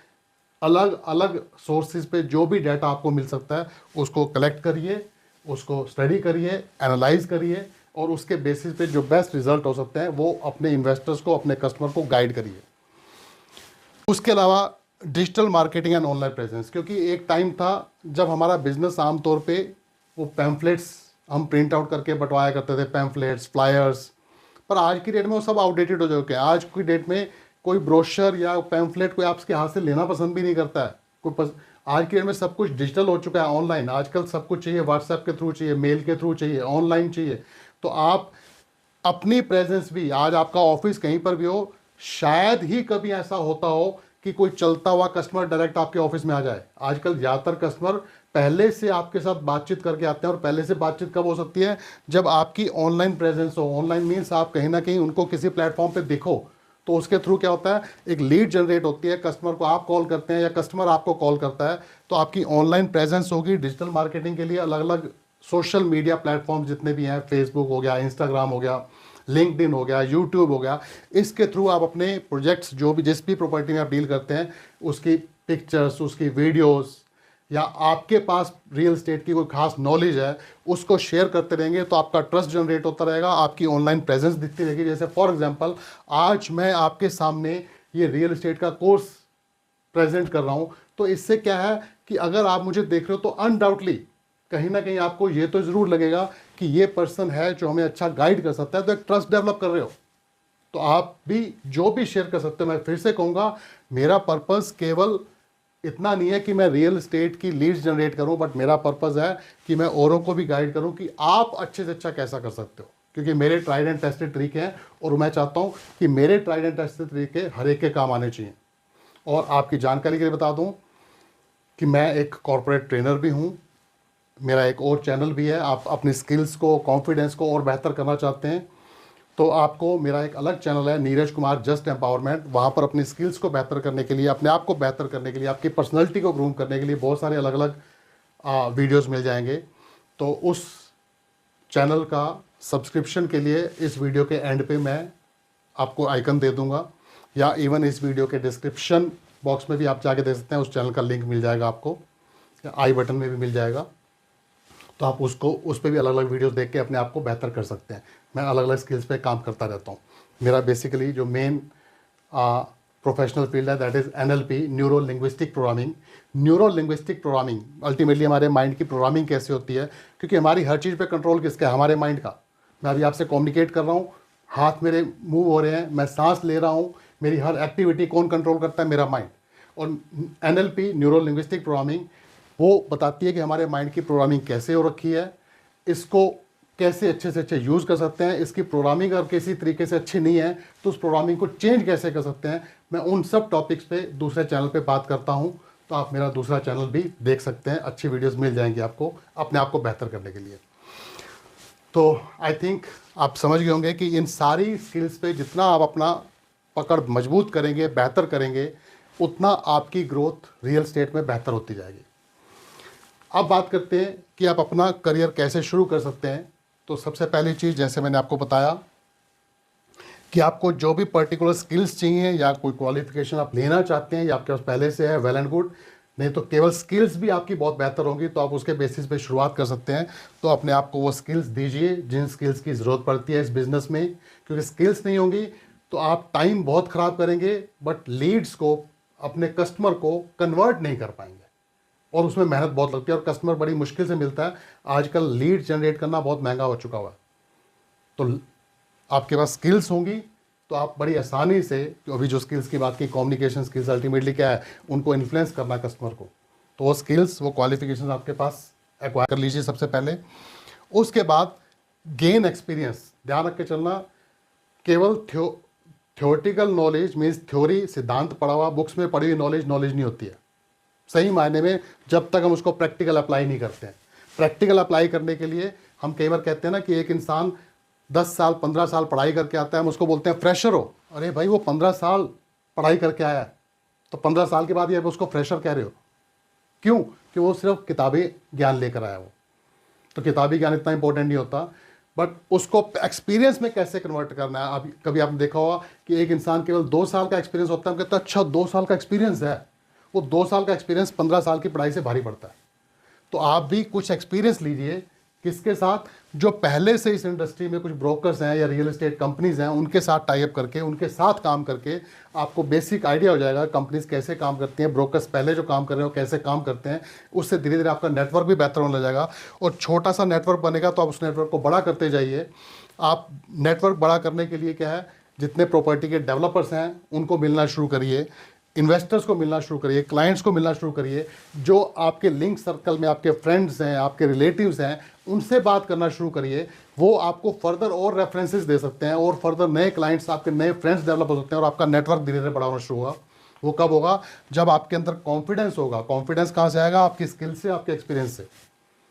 अलग अलग सोर्सेज पे जो भी डाटा आपको मिल सकता है उसको कलेक्ट करिए, उसको स्टडी करिए, एनालाइज करिए, और उसके बेसिस पे जो बेस्ट रिजल्ट हो सकते हैं वो अपने इन्वेस्टर्स को, अपने कस्टमर को गाइड करिए। उसके अलावा digital marketing and online presence, क्योंकि एक टाइम था जब हमारा बिजनेस आमतौर पे वो पैम्फलेट्स हम प्रिंट आउट करके बंटवाया करते थे, पैम्फलेट्स, फ्लायर्स, पर आज की डेट में वो सब आउटडेटेड हो चुके हैं। आज की डेट में कोई ब्रोशर या पैम्फलेट कोई आपके हाथ से लेना पसंद भी नहीं करता है। आज की डेट में सब कुछ डिजिटल हो चुका है, ऑनलाइन। आजकल सब कुछ चाहिए, व्हाट्सएप के थ्रू चाहिए, मेल के थ्रू चाहिए, ऑनलाइन चाहिए। तो आप अपनी प्रेजेंस भी, आज आपका ऑफिस कहीं पर भी हो, शायद ही कभी ऐसा होता हो कि कोई चलता हुआ कस्टमर डायरेक्ट आपके ऑफिस में आ जाए। आजकल ज़्यादातर कस्टमर पहले से आपके साथ बातचीत करके आते हैं, और पहले से बातचीत कब हो सकती है? जब आपकी ऑनलाइन प्रेजेंस हो। ऑनलाइन मीन्स आप कहीं ना कहीं उनको किसी प्लेटफॉर्म पे दिखो, तो उसके थ्रू क्या होता है? एक लीड जनरेट होती है, कस्टमर को आप कॉल करते हैं या कस्टमर आपको कॉल करता है, तो आपकी ऑनलाइन प्रेजेंस होगी। डिजिटल मार्केटिंग के लिए अलग अलग सोशल मीडिया प्लेटफॉर्म जितने भी हैं, फेसबुक हो गया, इंस्टाग्राम हो गया, लिंक्डइन हो गया, यूट्यूब हो गया, इसके थ्रू आप अपने प्रोजेक्ट्स, जो भी जिस भी प्रॉपर्टी में आप डील करते हैं, उसकी पिक्चर्स, उसकी वीडियोस, या आपके पास रियल एस्टेट की कोई खास नॉलेज है, उसको शेयर करते रहेंगे, तो आपका ट्रस्ट जनरेट होता रहेगा, आपकी ऑनलाइन प्रेजेंस दिखती रहेगी। जैसे फॉर एग्जांपल, आज मैं आपके सामने ये रियल एस्टेट का कोर्स प्रेजेंट कर रहा हूँ, तो इससे क्या है कि अगर आप मुझे देख रहे हो तो अनडाउटली कहीं ना कहीं आपको ये तो ज़रूर लगेगा कि ये पर्सन है जो हमें अच्छा गाइड कर सकता है, तो एक ट्रस्ट डेवलप कर रहे हो। तो आप भी जो भी शेयर कर सकते हो। मैं फिर से कहूँगा, मेरा पर्पस केवल इतना नहीं है कि मैं रियल एस्टेट की लीड्स जनरेट करूं, बट मेरा पर्पस है कि मैं औरों को भी गाइड करूं कि आप अच्छे से अच्छा कैसा कर सकते हो, क्योंकि मेरे ट्राइड एंड टेस्टेड तरीके हैं, और मैं चाहता हूं कि मेरे ट्राइड एंड टेस्टेड तरीके हर एक के काम आने चाहिए। और आपकी जानकारी के लिए बता दूं कि मैं एक कॉर्पोरेट ट्रेनर भी हूं, मेरा एक और चैनल भी है, आप अपनी स्किल्स को, कॉन्फिडेंस को और बेहतर करना चाहते हैं तो आपको मेरा एक अलग चैनल है नीरज कुमार जस्ट एम्पावरमेंट। वहाँ पर अपनी स्किल्स को बेहतर करने के लिए, अपने आप को बेहतर करने के लिए, आपकी पर्सनैलिटी को ग्रूम करने के लिए बहुत सारे अलग अलग वीडियोस मिल जाएंगे। तो उस चैनल का सब्सक्रिप्शन के लिए इस वीडियो के एंड पे मैं आपको आइकन दे दूंगा, या इवन इस वीडियो के डिस्क्रिप्शन बॉक्स में भी आप जाके दे सकते हैं, उस चैनल का लिंक मिल जाएगा आपको, या आई बटन में भी मिल जाएगा। तो आप उसको, उस पर भी अलग अलग वीडियोस देख के अपने आप को बेहतर कर सकते हैं। मैं अलग अलग स्किल्स पे काम करता रहता हूँ। मेरा बेसिकली जो मेन प्रोफेशनल फील्ड है that is NLP, neuro linguistic programming. Neuro linguistic programming ultimately हमारे माइंड की प्रोग्रामिंग कैसे होती है, क्योंकि हमारी हर चीज़ पे कंट्रोल किसका है, हमारे माइंड का। मैं अभी आपसे कम्युनिकेट कर रहा हूँ, हाथ मेरे मूव हो रहे हैं, मैं सांस ले रहा हूँ, मेरी हर एक्टिविटी कौन कंट्रोल करता है, मेरा माइंड। और NLP, न्यूरो लिंग्विस्टिक प्रोग्रामिंग, वो बताती है कि हमारे माइंड की प्रोग्रामिंग कैसे हो रखी है, इसको कैसे अच्छे से अच्छे यूज़ कर सकते हैं, इसकी प्रोग्रामिंग अगर किसी तरीके से अच्छी नहीं है तो उस प्रोग्रामिंग को चेंज कैसे कर सकते हैं। मैं उन सब टॉपिक्स पे दूसरे चैनल पे बात करता हूं, तो आप मेरा दूसरा चैनल भी देख सकते हैं, अच्छी वीडियोस मिल जाएंगी आपको अपने आप को बेहतर करने के लिए। तो आई थिंक आप समझ गए होंगे कि इन सारी स्किल्स पे जितना आप अपना पकड़ मजबूत करेंगे, बेहतर करेंगे, उतना आपकी ग्रोथ रियल स्टेट में बेहतर होती जाएगी। अब बात करते हैं कि आप अपना करियर कैसे शुरू कर सकते हैं। तो सबसे पहली चीज़, जैसे मैंने आपको बताया कि आपको जो भी पर्टिकुलर स्किल्स चाहिए या कोई क्वालिफिकेशन आप लेना चाहते हैं या आपके पास पहले से है, वेल एंड गुड। नहीं तो केवल स्किल्स भी आपकी बहुत बेहतर होंगी तो आप उसके बेसिस पे शुरुआत कर सकते हैं। तो अपने आप को वो स्किल्स दीजिए जिन स्किल्स की ज़रूरत पड़ती है इस बिज़नेस में, क्योंकि स्किल्स नहीं होंगी तो आप टाइम बहुत ख़राब करेंगे बट लीड्स को, अपने कस्टमर को कन्वर्ट नहीं कर पाएंगे, और उसमें मेहनत बहुत लगती है और कस्टमर बड़ी मुश्किल से मिलता है। आजकल लीड जनरेट करना बहुत महंगा हो चुका हुआ है। तो आपके पास स्किल्स होंगी तो आप बड़ी आसानी से, जो अभी जो स्किल्स की बात की, कम्युनिकेशन स्किल्स अल्टीमेटली क्या है, उनको इन्फ्लुएंस करना कस्टमर को, तो वो स्किल्स, वो क्वालिफिकेशन आपके पास एक्वायर कर लीजिए सबसे पहले। उसके बाद गेन एक्सपीरियंस। ध्यान रख के चलना, केवल थ्योरेटिकल नॉलेज मीन्स थ्योरी, सिद्धांत पढ़ा हुआ, बुक्स में पढ़ी हुई नॉलेज नहीं होती है सही मायने में, जब तक हम उसको प्रैक्टिकल अप्लाई नहीं करते हैं। प्रैक्टिकल अप्लाई करने के लिए हम कई बार कहते हैं ना कि एक इंसान 10 साल 15 साल पढ़ाई करके आता है, हम उसको बोलते हैं फ्रेशर हो। अरे भाई, वो 15 साल पढ़ाई करके आया है, तो 15 साल के बाद ये उसको फ्रेशर कह रहे हो क्यों? कि वो सिर्फ किताबी ज्ञान लेकर आया। वो तो किताबी ज्ञान इतना इंपॉर्टेंट नहीं होता, बट उसको एक्सपीरियंस में कैसे कन्वर्ट करना है। आप कभी आपने देखा होगा कि एक इंसान केवल 2 साल का एक्सपीरियंस होता है, हम कहते हैं अच्छा 2 साल का एक्सपीरियंस है। वो 2 साल का एक्सपीरियंस 15 साल की पढ़ाई से भारी पड़ता है। तो आप भी कुछ एक्सपीरियंस लीजिए, किसके साथ, जो पहले से इस इंडस्ट्री में कुछ ब्रोकर्स हैं या रियल एस्टेट कंपनीज हैं, उनके साथ टाई अप करके, उनके साथ काम करके आपको बेसिक आइडिया हो जाएगा कंपनीज कैसे काम करती हैं, ब्रोकर्स पहले जो काम कर रहे हो कैसे काम करते हैं। उससे धीरे धीरे आपका नेटवर्क भी बेहतर होने लगेगा, और छोटा सा नेटवर्क बनेगा तो आप उस नेटवर्क को बड़ा करते जाइए। आप नेटवर्क बड़ा करने के लिए क्या है, जितने प्रॉपर्टी के डेवलपर्स हैं उनको मिलना शुरू करिए, इन्वेस्टर्स को मिलना शुरू करिए, क्लाइंट्स को मिलना शुरू करिए, जो आपके लिंक सर्कल में आपके फ्रेंड्स हैं, आपके रिलेटिव्स हैं, उनसे बात करना शुरू करिए। वो आपको फर्दर और रेफरेंसेस दे सकते हैं, और फर्दर नए क्लाइंट्स, आपके नए फ्रेंड्स डेवलप हो सकते हैं, और आपका नेटवर्क धीरे धीरे बड़ा होना शुरू होगा। वो कब होगा? जब आपके अंदर कॉन्फिडेंस होगा। कॉन्फिडेंस कहाँ से आएगा? आपकी स्किल से, आपके एक्सपीरियंस से।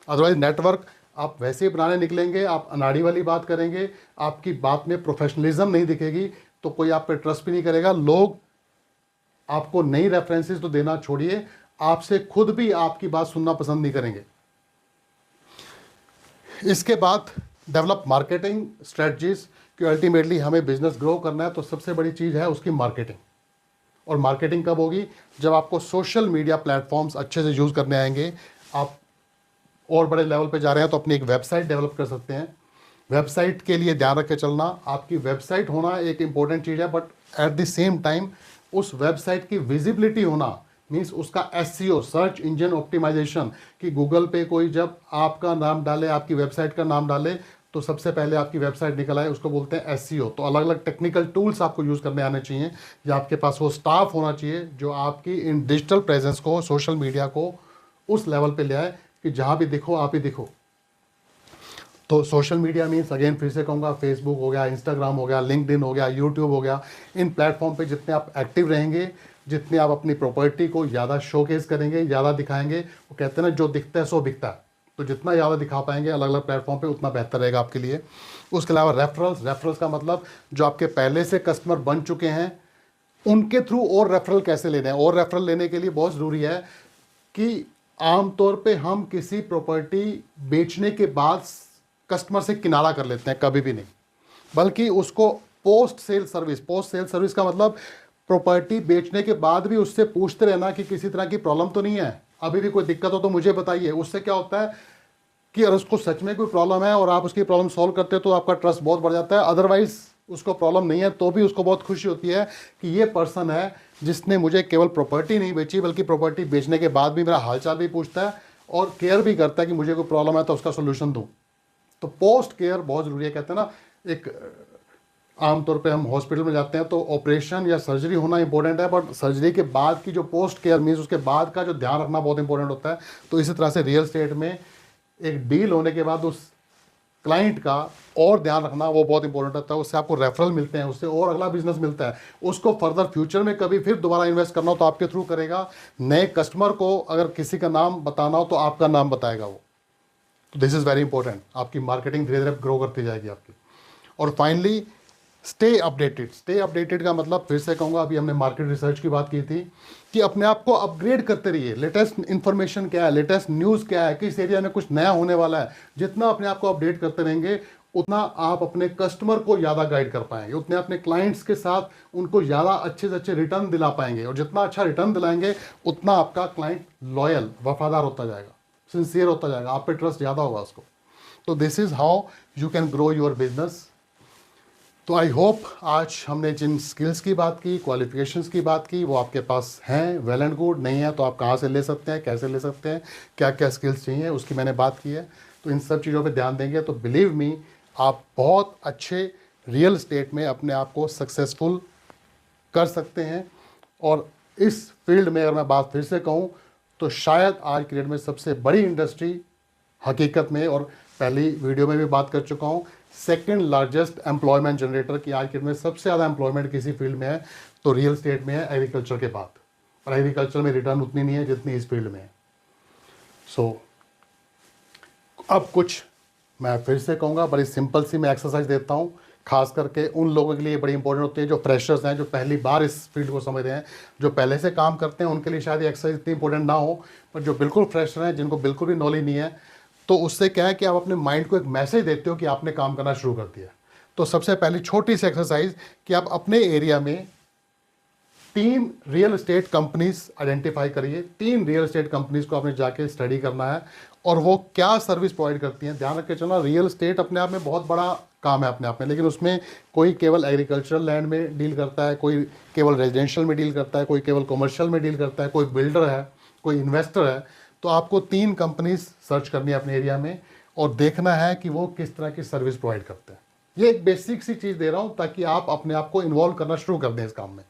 अदरवाइज नेटवर्क आप वैसे ही बनाने निकलेंगे, आप अनाड़ी वाली बात करेंगे, आपकी बात में प्रोफेशनलिज्म नहीं दिखेगी, तो कोई आप पे ट्रस्ट भी नहीं करेगा। लोग आपको नई रेफरेंसेस तो देना छोड़िए, आपसे खुद भी आपकी बात सुनना पसंद नहीं करेंगे। इसके बाद डेवलप मार्केटिंग स्ट्रेटजीज, कि अल्टीमेटली हमें बिजनेस ग्रो करना है तो सबसे बड़ी चीज़ है उसकी मार्केटिंग। और मार्केटिंग कब होगी? जब आपको सोशल मीडिया प्लेटफॉर्म्स अच्छे से यूज़ करने आएंगे। आप और बड़े लेवल पे जा रहे हैं तो अपनी एक वेबसाइट डेवलप कर सकते हैं। वेबसाइट के लिए ध्यान रख के चलना, आपकी वेबसाइट होना एक इंपॉर्टेंट चीज़ है, but at the same time उस वेबसाइट की विजिबिलिटी होना मीन्स उसका एसईओ, सर्च इंजन ऑप्टिमाइजेशन, कि गूगल पे कोई जब आपका नाम डाले, आपकी वेबसाइट का नाम डाले, तो सबसे पहले आपकी वेबसाइट निकल आए, उसको बोलते हैं एसईओ। तो अलग अलग टेक्निकल टूल्स आपको यूज़ करने आने चाहिए, या आपके पास वो स्टाफ होना चाहिए जो आपकी इन डिजिटल प्रेजेंस को, सोशल मीडिया को उस लेवल पे ले आए कि जहाँ भी दिखो आप ही दिखो। तो सोशल मीडिया मीन्स अगेन फिर से कहूँगा, फेसबुक हो गया, इंस्टाग्राम हो गया, लिंक्डइन हो गया, यूट्यूब हो गया। इन प्लेटफॉर्म पे जितने आप एक्टिव रहेंगे, जितने आप अपनी प्रॉपर्टी को ज़्यादा शोकेस करेंगे, ज़्यादा दिखाएंगे, वो कहते हैं ना जो दिखता है सो बिकता है। तो जितना ज़्यादा दिखा पाएंगे अलग अलग प्लेटफॉर्म पे उतना बेहतर रहेगा आपके लिए। उसके अलावा रेफरल्स का मतलब जो आपके पहले से कस्टमर बन चुके हैं उनके थ्रू और रेफरल कैसे लेने हैं। और रेफरल लेने के लिए बहुत ज़रूरी है कि आमतौर पे हम किसी प्रॉपर्टी बेचने के बाद कस्टमर से किनारा कर लेते हैं, कभी भी नहीं, बल्कि उसको पोस्ट सेल सर्विस का मतलब प्रॉपर्टी बेचने के बाद भी उससे पूछते रहना कि किसी तरह की प्रॉब्लम तो नहीं है, अभी भी कोई दिक्कत हो तो मुझे बताइए। उससे क्या होता है कि अगर उसको सच में कोई प्रॉब्लम है और आप उसकी प्रॉब्लम सॉल्व करते हो तो आपका ट्रस्ट बहुत बढ़ जाता है। अदरवाइज उसको प्रॉब्लम नहीं है तो भी उसको बहुत खुशी होती है कि ये पर्सन है जिसने मुझे केवल प्रॉपर्टी नहीं बेची बल्कि प्रॉपर्टी बेचने के बाद भी मेरा हालचाल भी पूछता है और केयर भी करता है कि मुझे कोई प्रॉब्लम है तो उसका सोल्यूशन दूँ। तो पोस्ट केयर बहुत ज़रूरी है। कहते हैं ना, एक आमतौर पे हम हॉस्पिटल में जाते हैं तो ऑपरेशन या सर्जरी होना इंपॉर्टेंट है, बट सर्जरी के बाद की जो पोस्ट केयर मीन्स उसके बाद का जो ध्यान रखना बहुत इंपॉर्टेंट होता है। तो इसी तरह से रियल एस्टेट में एक डील होने के बाद उस क्लाइंट का और ध्यान रखना वो बहुत इंपॉर्टेंट होता है। उससे आपको रेफरल मिलते हैं, उससे और अगला बिजनेस मिलता है। उसको फर्दर फ्यूचर में कभी फिर दोबारा इन्वेस्ट करना हो तो आपके थ्रू करेगा। नए कस्टमर को अगर किसी का नाम बताना हो तो आपका नाम बताएगा वो। तो दिस इज़ वेरी इंपॉर्टेंट। आपकी मार्केटिंग धीरे धीरे ग्रो करती जाएगी आपकी। और फाइनली स्टे अपडेटेड का मतलब फिर से कहूँगा, अभी हमने मार्केट रिसर्च की बात की थी कि अपने आप को अपग्रेड करते रहिए। लेटेस्ट इन्फॉर्मेशन क्या है, लेटेस्ट न्यूज़ क्या है, किस एरिया में कुछ नया होने वाला है, जितना अपने आप को अपडेट करते रहेंगे उतना आप अपने कस्टमर को ज़्यादा गाइड कर पाएंगे, उतने अपने क्लाइंट्स के साथ उनको ज़्यादा अच्छे से अच्छे रिटर्न दिला पाएंगे। और जितना अच्छा रिटर्न दिलाएंगे उतना आपका क्लाइंट लॉयल, वफादार होता जाएगा, सिंसियर होता जाएगा, आप पे ट्रस्ट ज़्यादा होगा उसको। तो this is how you can grow your business. तो आई होप आज हमने जिन स्किल्स की बात की, क्वालिफिकेशंस की बात की, वो आपके पास हैं, वेल एंड गुड। नहीं है तो आप कहाँ से ले सकते हैं, कैसे ले सकते हैं, क्या क्या स्किल्स चाहिए, उसकी मैंने बात की है। तो इन सब चीज़ों पे ध्यान देंगे तो बिलीव मी आप बहुत अच्छे रियल एस्टेट में अपने आप को सक्सेसफुल कर सकते हैं। और इस फील्ड में अगर मैं बात फिर से कहूँ तो शायद आज की डेट में सबसे बड़ी इंडस्ट्री हकीकत में, और पहली वीडियो में भी बात कर चुका हूँ, सेकंड लार्जेस्ट एम्प्लॉयमेंट जनरेटर की आज की डेट में सबसे ज़्यादा एम्प्लॉयमेंट किसी फील्ड में है तो रियल एस्टेट में है, एग्रीकल्चर के बाद। और एग्रीकल्चर में रिटर्न उतनी नहीं है जितनी इस फील्ड में है। सो अब कुछ मैं फिर से कहूँगा, बड़ी सिंपल सी मैं एक्सरसाइज देता हूँ, खास करके उन लोगों के लिए बड़ी इंपॉर्टेंट होती है जो फ्रेशर्स हैं, जो पहली बार इस फील्ड को समझ रहे हैं। जो पहले से काम करते हैं उनके लिए शायद ये एक्सरसाइज इतनी इंपॉर्टेंट ना हो, पर जो बिल्कुल फ्रेशर हैं, जिनको बिल्कुल भी नॉलेज नहीं है, तो उससे क्या है कि आप अपने माइंड को एक मैसेज देते हो कि आपने काम करना शुरू कर दिया। तो सबसे पहली छोटी सी एक्सरसाइज कि आप अपने एरिया में 3 रियल एस्टेट कंपनीज आइडेंटिफाई करिए। 3 रियल एस्टेट कंपनीज को आपने जाके स्टडी करना है और वो क्या सर्विस प्रोवाइड करती हैं। ध्यान रख के चलना, रियल एस्टेट अपने आप में बहुत बड़ा काम है अपने आप में, लेकिन उसमें कोई केवल एग्रीकल्चरल लैंड में डील करता है, कोई केवल रेजिडेंशियल में डील करता है, कोई केवल कमर्शियल में डील करता है, कोई बिल्डर है, कोई इन्वेस्टर है। तो आपको 3 कंपनीज सर्च करनी है अपने एरिया में और देखना है कि वो किस तरह की सर्विस प्रोवाइड करते हैं। ये एक बेसिक सी चीज़ दे रहा हूँ ताकि आप अपने आप को इन्वॉल्व करना शुरू कर दें इस काम में।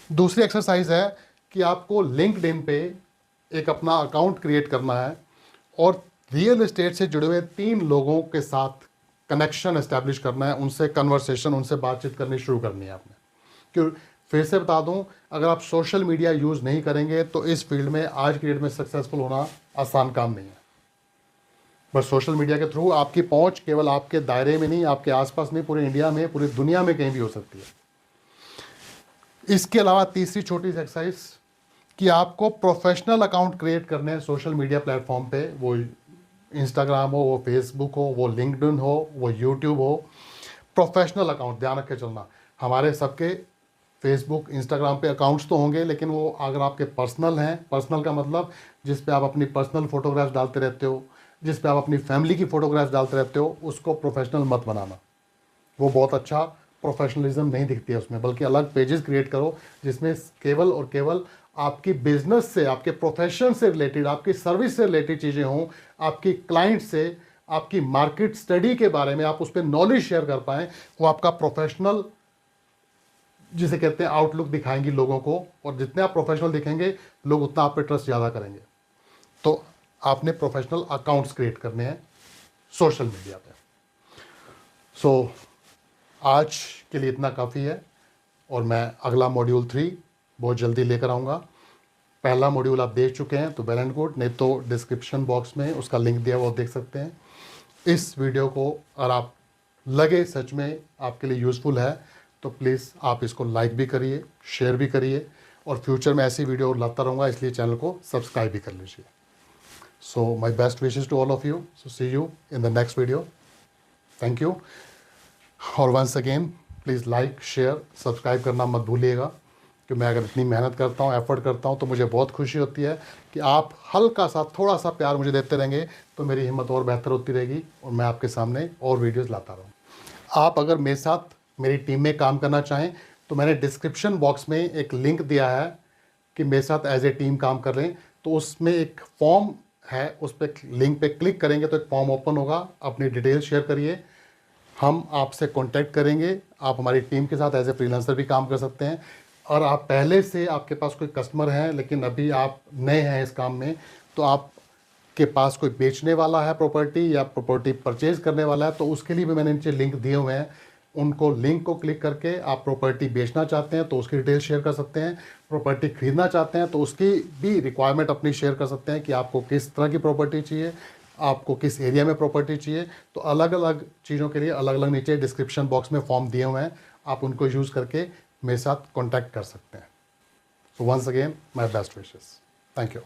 दूसरी एक्सरसाइज है कि आपको लिंक्डइन पे एक अपना अकाउंट क्रिएट करना है और रियल एस्टेट से जुड़े हुए 3 लोगों के साथ कनेक्शन एस्टैब्लिश करना है, उनसे कन्वर्सेशन, उनसे बातचीत करनी शुरू करनी है आपने। क्यों, फिर से बता दूं, अगर आप सोशल मीडिया यूज़ नहीं करेंगे तो इस फील्ड में आज की डेट में सक्सेसफुल होना आसान काम नहीं है। बस सोशल मीडिया के थ्रू आपकी पहुंच केवल आपके दायरे में नहीं, आपके आसपास नहीं, पूरे इंडिया में, पूरी दुनिया में कहीं भी हो सकती है। इसके अलावा तीसरी छोटी सी एक्सरसाइज कि आपको प्रोफेशनल अकाउंट क्रिएट करने हैं सोशल मीडिया प्लेटफॉर्म पे, वो इंस्टाग्राम हो, वो फेसबुक हो, वो लिंक्डइन हो, वो यूट्यूब हो। प्रोफेशनल अकाउंट ध्यान रख के चलना। हमारे सबके फेसबुक इंस्टाग्राम पे अकाउंट्स तो होंगे, लेकिन वो अगर आपके पर्सनल हैं, पर्सनल का मतलब जिस पे आप अपनी पर्सनल फोटोग्राफ्स डालते रहते हो, जिस पे आप अपनी फैमिली की फोटोग्राफ्स डालते रहते हो, उसको प्रोफेशनल मत बनाना। वो बहुत अच्छा प्रोफेशनलिज्म नहीं दिखती है उसमें, बल्कि अलग पेजेस क्रिएट करो जिसमें केवल और केवल आपकी बिजनेस से, आपके प्रोफेशन से रिलेटेड, आपकी सर्विस से रिलेटेड चीज़ें हों, आपकी क्लाइंट से, आपकी मार्केट स्टडी के बारे में आप उस पर नॉलेज शेयर कर पाएँ। वो आपका प्रोफेशनल, जिसे कहते हैं, आउटलुक दिखाएंगी लोगों को। और जितने आप प्रोफेशनल दिखेंगे लोग उतना आप पे ट्रस्ट ज़्यादा करेंगे। तो आपने प्रोफेशनल अकाउंट्स क्रिएट करने हैं सोशल मीडिया पे। सो आज के लिए इतना काफ़ी है और मैं अगला मॉड्यूल 3 बहुत जल्दी लेकर आऊँगा। पहला मॉड्यूल आप देख चुके हैं तो वेल एंड गुड, नहीं तो डिस्क्रिप्शन बॉक्स में उसका लिंक दिया हुआ, वो देख सकते हैं। इस वीडियो को अगर आप लगे सच में आपके लिए यूज़फुल है तो प्लीज़ आप इसको लाइक भी करिए, शेयर भी करिए, और फ्यूचर में ऐसी वीडियो लाता रहूँगा, इसलिए चैनल को सब्सक्राइब भी कर लीजिए। So my best wishes to all of you. So see you in the next video. Thank you. और once again please like share subscribe करना मत भूलिएगा, कि मैं अगर इतनी मेहनत करता हूँ, एफर्ट करता हूँ, तो मुझे बहुत खुशी होती है कि आप हल्का सा थोड़ा सा प्यार मुझे देते रहेंगे, तो मेरी हिम्मत और बेहतर होती रहेगी और मैं आपके सामने और वीडियोस लाता रहूँ। आप अगर मेरे साथ मेरी टीम में काम करना चाहें तो मैंने डिस्क्रिप्शन बॉक्स में एक लिंक दिया है कि मेरे साथ एज ए टीम काम कर रहे हैं, तो उसमें एक फॉर्म है, उस पर लिंक पे क्लिक करेंगे तो एक फॉर्म ओपन होगा। अपनी डिटेल शेयर करिए, हम आपसे कांटेक्ट करेंगे। आप हमारी टीम के साथ एज ए फ्रीलांसर भी काम कर सकते हैं। और आप पहले से आपके पास कोई कस्टमर है लेकिन अभी आप नए हैं इस काम में, तो आपके पास कोई बेचने वाला है प्रॉपर्टी या प्रॉपर्टी परचेज करने वाला है, तो उसके लिए भी मैंने नीचे लिंक दिए हुए हैं। उनको लिंक को क्लिक करके आप प्रॉपर्टी बेचना चाहते हैं तो उसकी डिटेल शेयर कर सकते हैं, प्रॉपर्टी खरीदना चाहते हैं तो उसकी भी रिक्वायरमेंट अपनी शेयर कर सकते हैं कि आपको किस तरह की प्रॉपर्टी चाहिए, आपको किस एरिया में प्रॉपर्टी चाहिए। तो अलग अलग चीज़ों के लिए अलग अलग नीचे डिस्क्रिप्शन बॉक्स में फॉर्म दिए हुए हैं, आप उनको यूज़ करके मेरे साथ कॉन्टैक्ट कर सकते हैं। So once again my best wishes. Thank you.